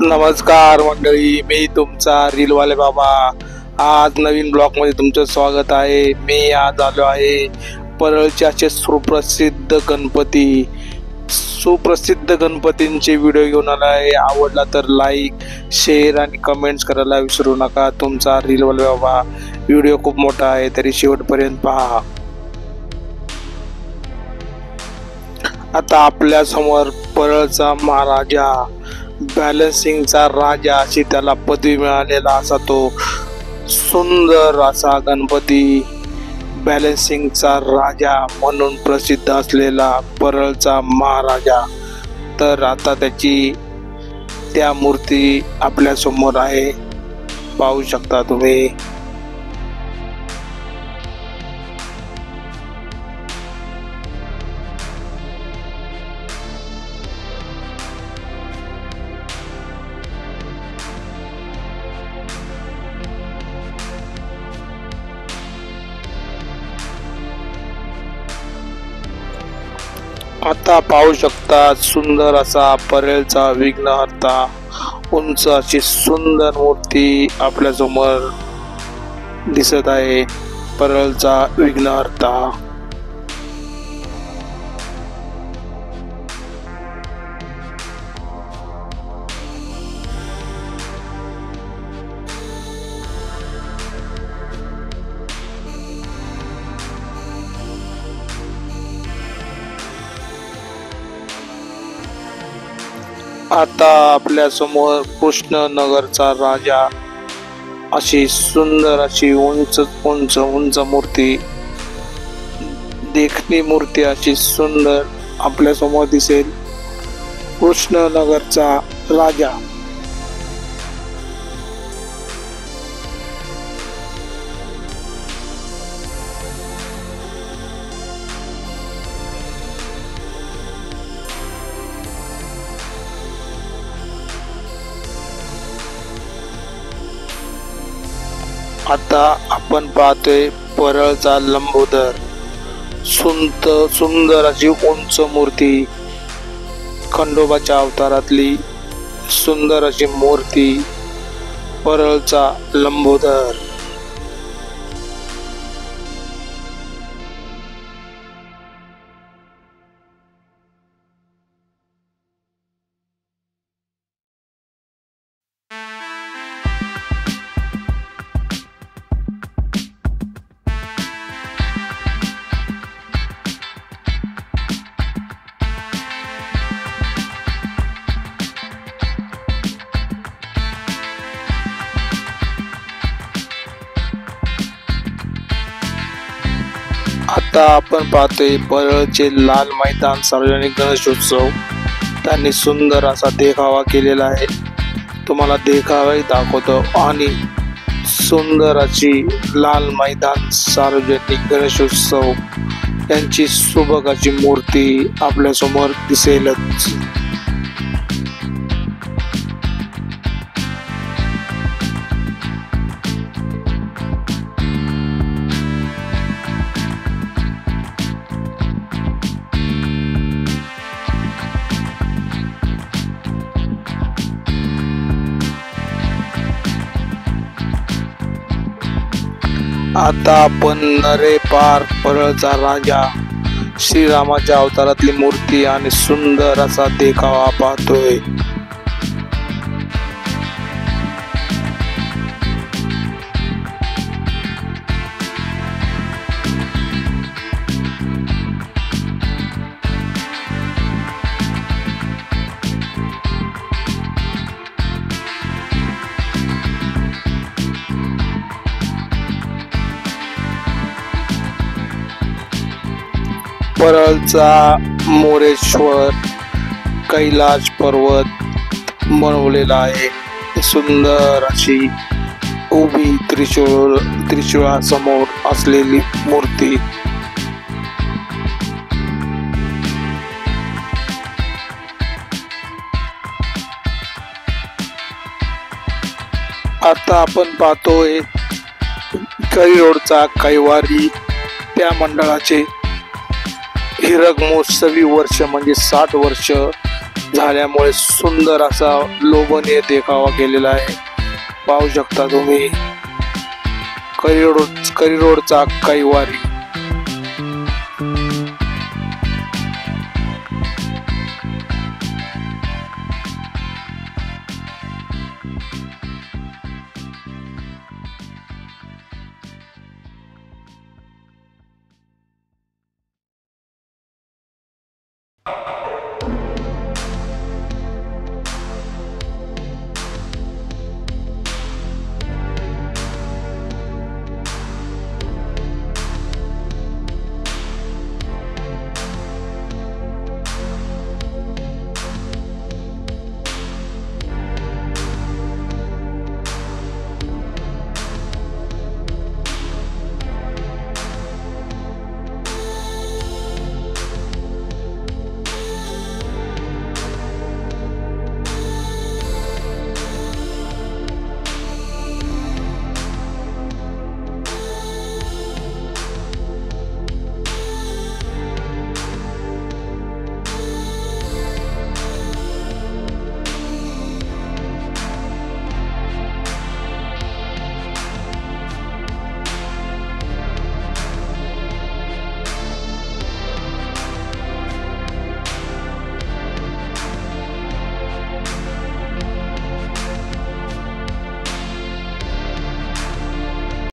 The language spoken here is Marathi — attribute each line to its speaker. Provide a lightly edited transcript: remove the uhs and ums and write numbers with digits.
Speaker 1: नमस्कार मंडळी, मी तुमचा रीलवाले बाबा। आज नवीन ब्लॉग मध्ये तुमचं स्वागत आहे। मी आज आलो आहे परळचे असे सुप्रसिद्ध गणपतींचे व्हिडिओ घेऊन आला आहे। आवडला तर लाईक शेअर आणि कमेंट्स करायला विसरू नका। तुमचा रीलवाले बाबा। व्हिडिओ खूप मोठा आहे तरी शेवटपर्यंत पहा। आता आपल्या समोर परळचा महाराजा, बॅलन्सिंगचा राजा अशी त्याला पदवी मिळालेला असा तो सुंदर असा गणपती, बॅलन्सिंगचा राजा म्हणून प्रसिद्ध असलेला परळचा महाराजा। तर आता त्या मूर्ती आपल्या समोर आहे, पाहू शकता तुम्ही। आता पाहू शकता सुंदर असा परळचा विघ्नहर्ता, उंच अशी सुंदर मूर्ती आपल्या समोर दिसत आहे। परळचा विघ्नहर्ता। आता आपल्या समोर कृष्णनगरचा राजा अशी सुंदर अशी उंच मूर्ती, देखणी मूर्ती अशी सुंदर आपल्या समोर दिसेल। कृष्णनगरचा राजा। आता आपण पाहतोय परळचा लंबोदर, सुंदर अशी उंच मूर्ती, खंडोबाच्या अवतारातली सुंदर अशी मूर्ती, परळचा लंबोदर। आता आपण पाहतोय परळचे लाल मैदान सार्वजनिक गणेशोत्सव। त्यांनी सुंदर असा देखावा केलेला आहे, तुम्हाला देखावाही दाखवतो। आणि सुंदर अशी लाल मैदान सार्वजनिक गणेशोत्सव यांची सुबक अशी मूर्ती आपल्या समोर दिसेलच। आता आपण नरे पार परळचा राजा, श्रीरामाच्या अवतारातली मूर्ती आणि सुंदर असा देखावा पाहतोय। परळचा मोरेश्वर कैलाश पर्वत बनवलेला आहे। सुंदर अशी उभी त्रिशूळासमोर असलेली मूर्ती। आता आपण पाहतोय करिरोडचा कैवारी, त्या मंडळाचे हिरक महोत्सवी वर्ष म्हणजे 60 वर्ष झाल्यामुळे सुंदर असा लोभनीय देखावा केलेला आहे. पाहू शकता तुम्ही करी रोडचा अक्काई वारी.